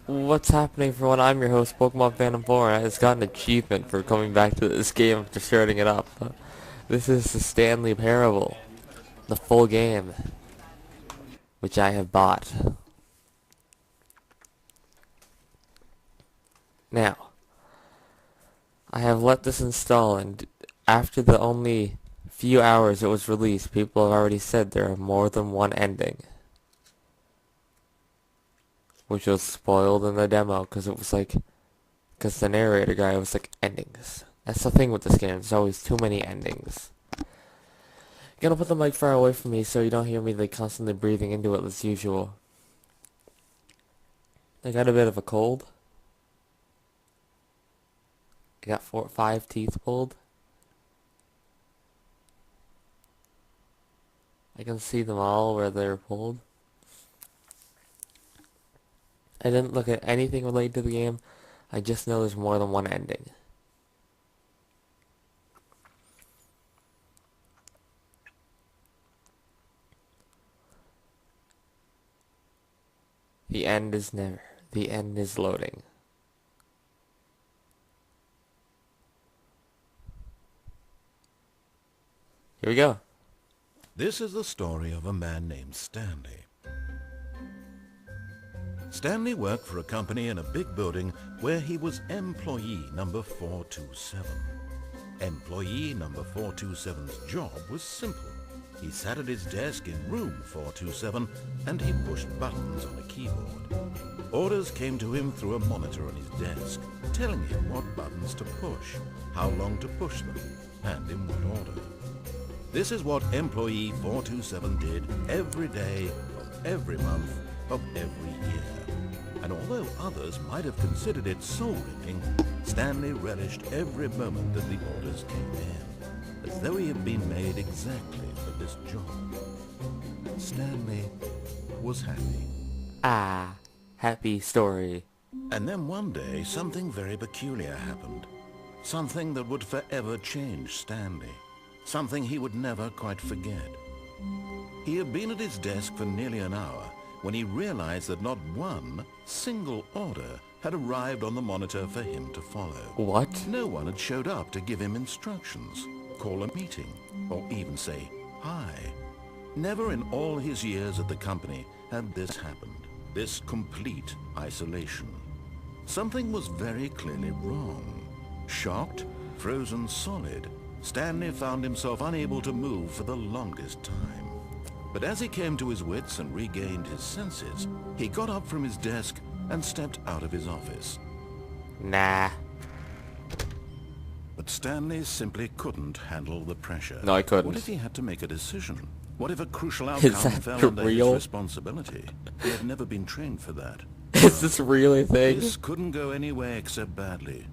What's happening, everyone? I'm your host, Pokemon Phantom 4, and I just got an achievement for coming back to this game after starting it up. This is the Stanley Parable, the full game, which I have bought. Now, I have let this install, and after the only few hours it was released, people have already said there are more than one ending. Which was spoiled in the demo, because it was like, because the narrator guy was like, endings. That's the thing with this game, there's always too many endings. Gonna put the mic far away from me so you don't hear me like constantly breathing into it as usual. I got a bit of a cold. I got 5 teeth pulled. I can see them all where they're pulled. I didn't look at anything related to the game. I just know there's more than one ending. The end is never. The end is loading. Here we go. This is the story of a man named Stanley. Stanley worked for a company in a big building where he was employee number 427. Employee number 427's job was simple. He sat at his desk in room 427 and he pushed buttons on a keyboard. Orders came to him through a monitor on his desk, telling him what buttons to push, how long to push them, and in what order. This is what employee 427 did every day of every month of every year. And although others might have considered it soul-winning, Stanley relished every moment that the orders came in, as though he had been made exactly for this job. Stanley was happy. Ah, happy story. And then one day, something very peculiar happened. Something that would forever change Stanley. Something he would never quite forget. He had been at his desk for nearly an hour when he realized that not one single order had arrived on the monitor for him to follow. What? No one had showed up to give him instructions, call a meeting, or even say hi. Never in all his years at the company had this happened, this complete isolation. Something was very clearly wrong. Shocked, frozen solid, Stanley found himself unable to move for the longest time. But as he came to his wits and regained his senses, he got up from his desk and stepped out of his office. Nah. But Stanley simply couldn't handle the pressure. No, I couldn't. What if he had to make a decision? What if a crucial Is outcome that fell under his real? responsibility? He had never been trained for that. Is this really a thing? This couldn't go any way except badly.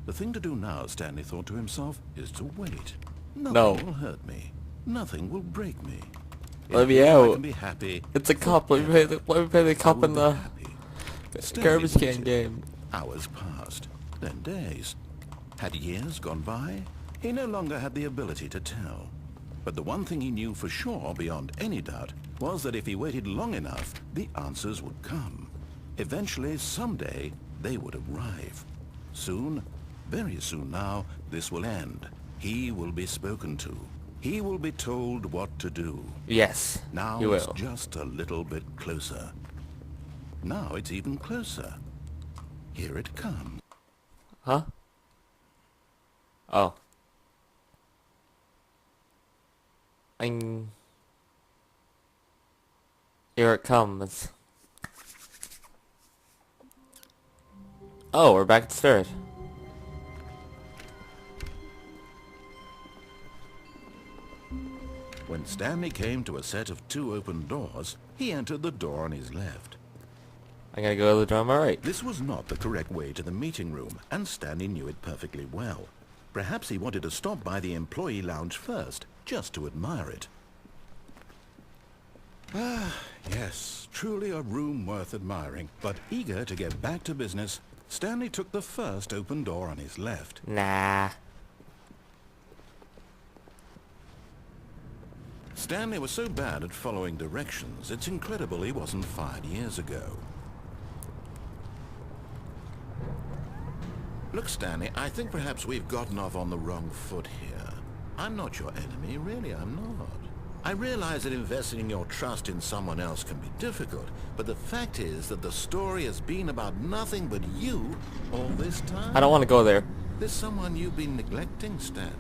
The thing to do now, Stanley thought to himself, is to wait. Nothing will hurt me. Nothing will break me. Let me I out. can be happy. It's a cup. Let me pay the cup in the garbage can waited. game. Hours passed, then days. Had years gone by? He no longer had the ability to tell. But the one thing he knew for sure, beyond any doubt, was that if he waited long enough, the answers would come. Eventually, someday, they would arrive. Soon, very soon now, this will end. He will be spoken to. He will be told what to do. Yes, Now you it's will. just a little bit closer. Now it's even closer. Here it comes. Huh? Oh. Here it comes. Oh, we're back at the start. When Stanley came to a set of 2 open doors, he entered the door on his left. I'm gonna go to the door on my right. This was not the correct way to the meeting room, and Stanley knew it perfectly well. Perhaps he wanted to stop by the employee lounge first, just to admire it. Ah, yes, truly a room worth admiring. But eager to get back to business, Stanley took the first open door on his left. Nah. Stanley was so bad at following directions, it's incredible he wasn't fired years ago. Look, Stanley, I think perhaps we've gotten off on the wrong foot here. I'm not your enemy, really, I'm not. I realize that investing your trust in someone else can be difficult, but the fact is that the story has been about nothing but you all this time. I don't want to go there. There's someone you've been neglecting, Stanley.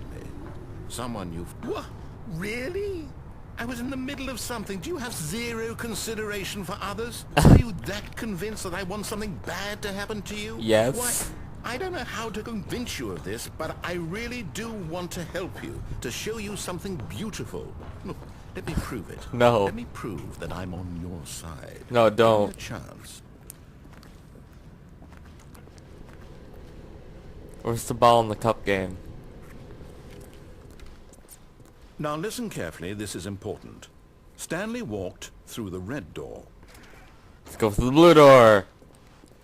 Someone you've... What? Really? I was in the middle of something. Do you have zero consideration for others? Are you that convinced that I want something bad to happen to you? Yes. Why? I don't know how to convince you of this, but I really do want to help you, to show you something beautiful. Look, let me prove it. No. Let me prove that I'm on your side. No, Give don't. me a chance. Where's the ball in the cup game? Now listen carefully, this is important. Stanley walked through the red door. Let's go through the blue door.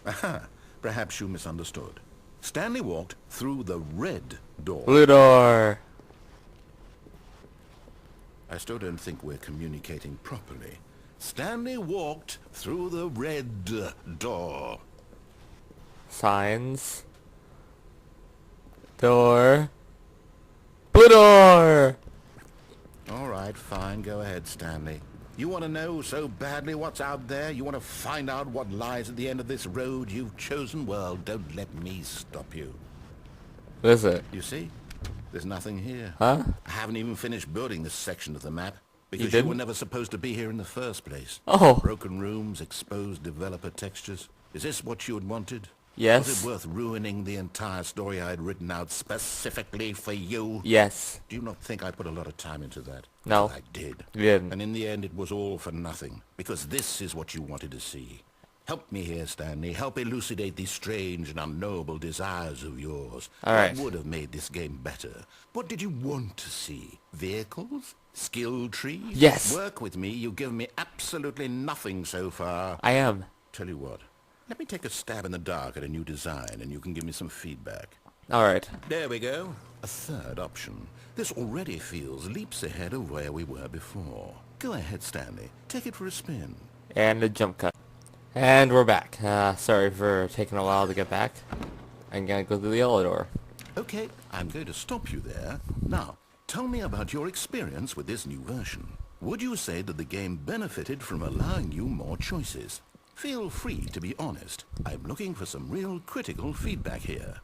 Aha, perhaps you misunderstood. Stanley walked through the red door. Blue door. I still don't think we're communicating properly. Stanley walked through the red door. Signs. Door. Blue door. All right, fine, go ahead, Stanley. You want to know so badly what's out there? You want to find out what lies at the end of this road you've chosen? Well, don't let me stop you. What is it? You see? There's nothing here. Huh? I haven't even finished building this section of the map, because you didn't? were never supposed to be here in the first place. Oh. Broken rooms, exposed developer textures. Is this what you had wanted? Yes. Was it worth ruining the entire story I had written out specifically for you? Yes. Do you not think I put a lot of time into that? No. Well, I did. You didn't. And in the end, it was all for nothing, because this is what you wanted to see. Help me here, Stanley. Help elucidate these strange and unknowable desires of yours. All right. What would have made this game better? What did you want to see? Vehicles? Skill trees? Yes. Work with me. You've given me absolutely nothing so far. I am. Tell you what. Let me take a stab in the dark at a new design, and you can give me some feedback. Alright. There we go. A third option. This already feels leaps ahead of where we were before. Go ahead, Stanley. Take it for a spin. And a jump cut. And we're back. Sorry for taking a while to get back. I'm gonna go through the yellow door. Okay, I'm going to stop you there. Now, tell me about your experience with this new version. Would you say that the game benefited from allowing you more choices? Feel free to be honest. I'm looking for some real critical feedback here.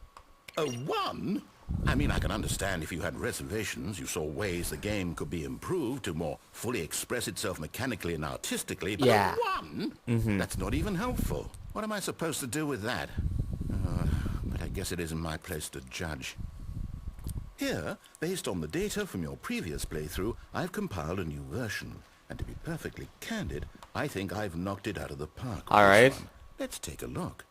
A 1? I mean, I can understand if you had reservations, you saw ways the game could be improved to more fully express itself mechanically and artistically, but Yeah. a 1? That's not even helpful. What am I supposed to do with that? But I guess it isn't my place to judge. Here, based on the data from your previous playthrough, I've compiled a new version. And to be perfectly candid, I think I've knocked it out of the park. with All right. this one. Let's take a look.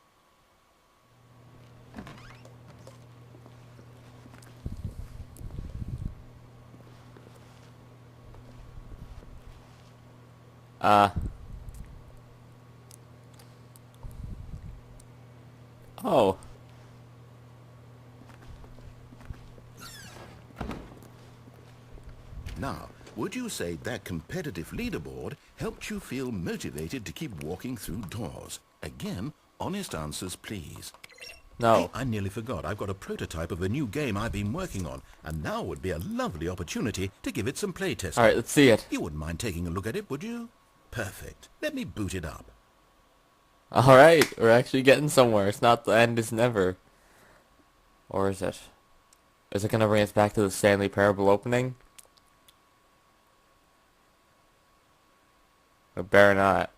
Oh. Now, would you say that competitive leaderboard helped you feel motivated to keep walking through doors? Again, honest answers, please. No. Hey, I nearly forgot. I've got a prototype of a new game I've been working on, and now would be a lovely opportunity to give it some playtesting. Alright, let's see it. You wouldn't mind taking a look at it, would you? Perfect. Let me boot it up. Alright, we're actually getting somewhere. It's not the end is never. Or is it? Is it gonna bring us back to the Stanley Parable opening? Or better not.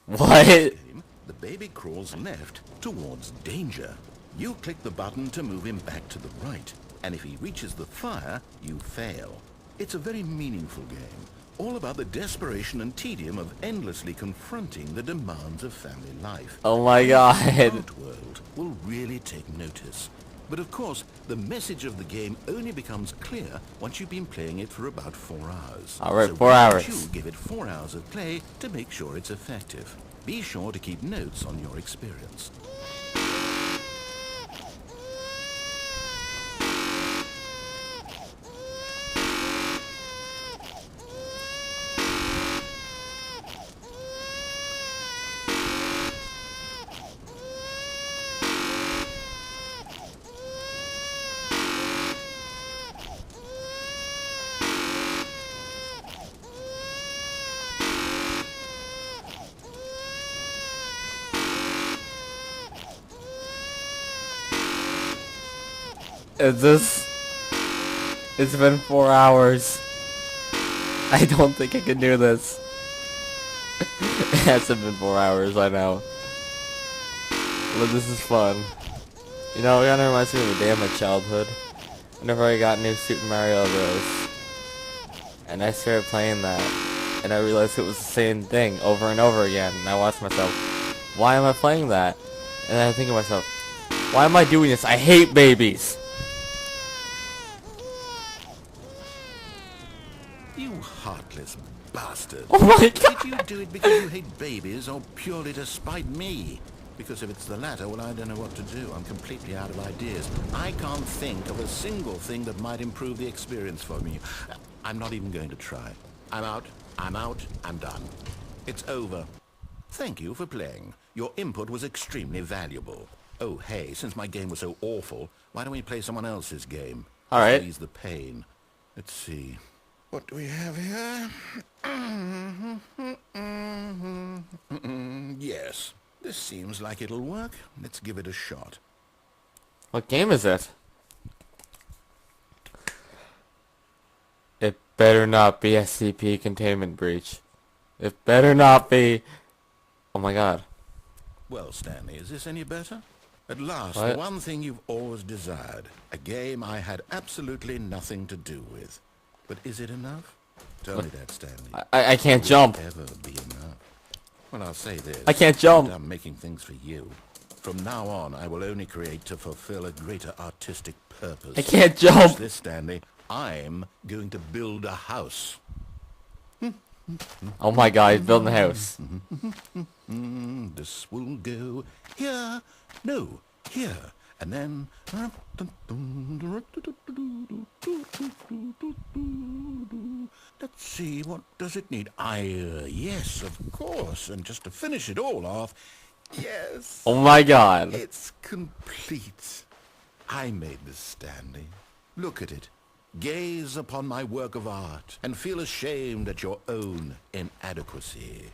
What? Game, the baby crawls left towards danger. You click the button to move him back to the right, and if he reaches the fire, you fail. It's a very meaningful game, all about the desperation and tedium of endlessly confronting the demands of family life. Oh my The god. art world will really take notice. But of course, the message of the game only becomes clear once you've been playing it for about 4 hours. Alright, So 4 why don't hours. you give it 4 hours of play to make sure it's effective. Be sure to keep notes on your experience. Is this... It's been 4 hours. I don't think I can do this. It hasn't been 4 hours, I know. But this is fun. You know, it kinda reminds me of a day of my childhood. Whenever I got new Super Mario Bros. And I started playing that. And I realized it was the same thing over and over again. And I watched myself, why am I playing that? And then I think to myself, why am I doing this? I hate babies. You heartless bastard. Oh my god. Did you do it because you hate babies or purely to spite me? Because if it's the latter, well, I don't know what to do. I'm completely out of ideas. I can't think of a single thing that might improve the experience for me. I'm not even going to try. I'm out. I'm out. I'm done. It's over. Thank you for playing. Your input was extremely valuable. Oh, hey, since my game was so awful, why don't we play someone else's game? All right. Ease the pain. Let's see. What do we have here? Yes. This seems like it'll work. Let's give it a shot. What game is it? It better not be SCP Containment Breach. It better not be... Oh my god. Well, Stanley, is this any better? At last, What? the one thing you've always desired. A game I had absolutely nothing to do with. But is it enough? Tell me that, Stanley. I can't Will jump. it ever be enough? Well, I'll say this. I can't jump. I'm making things for you. From now on, I will only create to fulfill a greater artistic purpose. I can't Watch jump. this, Stanley. I'm going to build a house. Oh my god, he's building a house. This will go here. No, here. And then... Let's see, what does it need? Yes, of course. And just to finish it all off, yes, Oh my god. it's complete. I made this, Stanley. Look at it. Gaze upon my work of art and feel ashamed at your own inadequacy.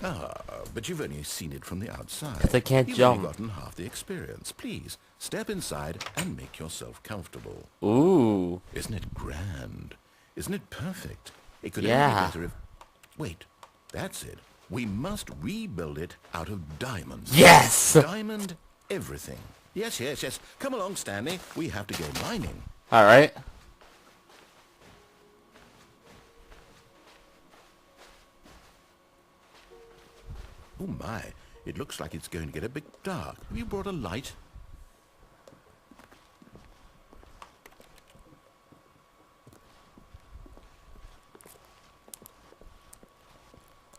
Ah, but you've only seen it from the outside. 'Cause I can't You've jump. only gotten half the experience. Please, step inside and make yourself comfortable. Ooh. Isn't it grand? Isn't it perfect? It could Yeah. only be better if... Wait, that's it. We must rebuild it out of diamonds. Yes! Diamond everything. Yes, yes, yes. Come along, Stanley. We have to go mining. Alright. Oh my, it looks like it's going to get a bit dark. Have you brought a light?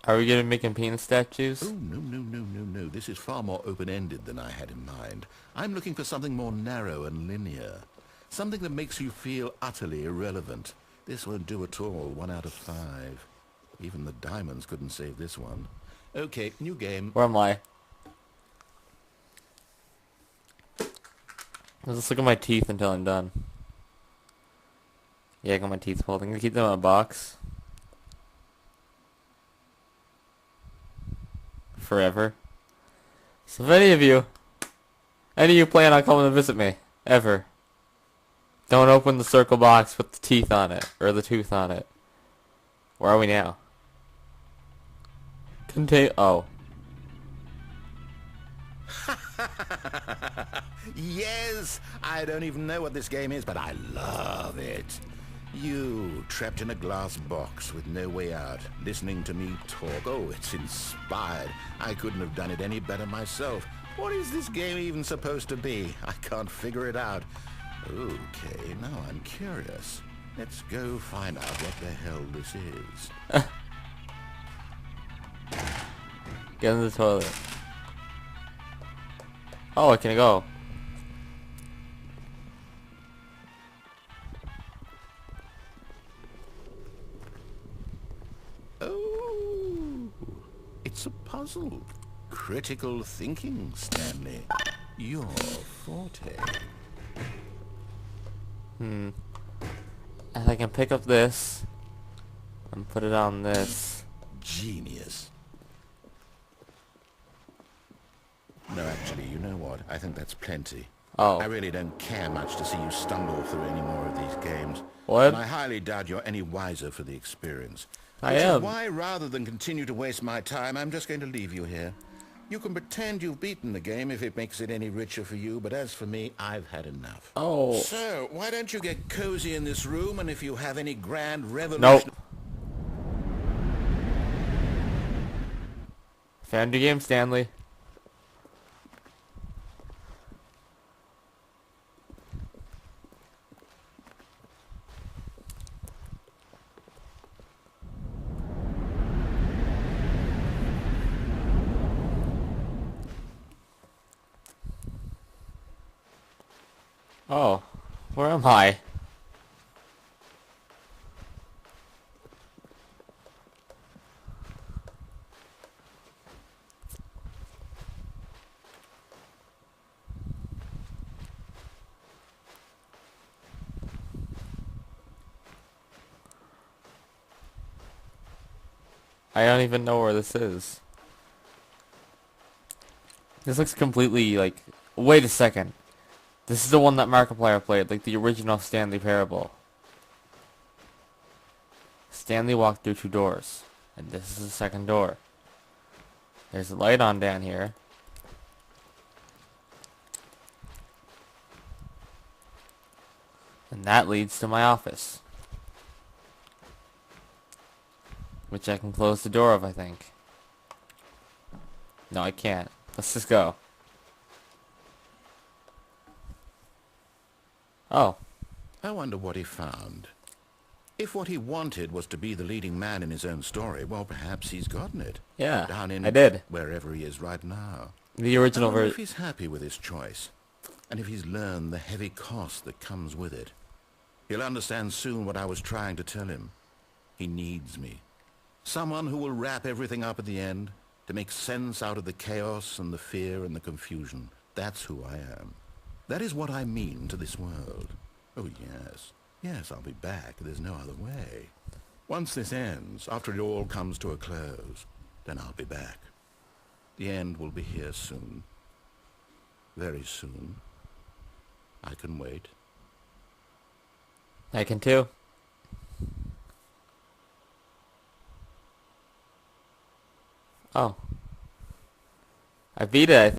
Are we gonna make penis statues? Oh, no, no, no, no, no. This is far more open-ended than I had in mind. I'm looking for something more narrow and linear. Something that makes you feel utterly irrelevant. This won't do at all. 1 out of 5. Even the diamonds couldn't save this one. Okay, new game. Where am I? Let's just look at my teeth until I'm done. Yeah, I got my teeth pulled. I'm gonna keep them in a box. Forever. So if any of you plan on coming to visit me, ever, don't open the circle box with the teeth on it, or the tooth on it. Where are we now? Oh. Yes! I don't even know what this game is, but I love it. You, trapped in a glass box with no way out, listening to me talk. Oh, it's inspired. I couldn't have done it any better myself. What is this game even supposed to be? I can't figure it out. Okay, now I'm curious. Let's go find out what the hell this is. Get in the toilet. Oh, can I go? Oh, it's a puzzle. Critical thinking, Stanley. Your forte. And I can pick up this and put it on this. Genius. No, actually, you know what? I think that's plenty. I Oh. really don't care much to see you stumble through any more of these games, and What? I highly doubt you're any wiser for the experience. I Which is am. why, rather than continue to waste my time, I'm just going to leave you here. You can pretend you've beaten the game if it makes it any richer for you, but as for me, I've had enough. Oh. So, why don't you get cozy in this room, and if you have any grand revolution... Nope. Found your game, Stanley. Oh. Where am I? I don't even know where this is. This looks completely like... Wait a second. This is the one that Markiplier played, like the original Stanley Parable. Stanley walked through 2 doors, and this is the second door. There's a light on down here. And that leads to my office. Which I can close the door of, I think. No, I can't. Let's just go. Oh. I wonder what he found. If what he wanted was to be the leading man in his own story, well, perhaps he's gotten it. Yeah, Down in I did. wherever he is right now. The I original wonder if version. he's happy with his choice, and if he's learned the heavy cost that comes with it. He'll understand soon what I was trying to tell him. He needs me. Someone who will wrap everything up at the end, to make sense out of the chaos and the fear and the confusion. That's who I am. That is what I mean to this world. Oh, yes. Yes, I'll be back. There's no other way. Once this ends, after it all comes to a close, then I'll be back. The end will be here soon. Very soon. I can wait. I can too. Oh. I beat it, I think.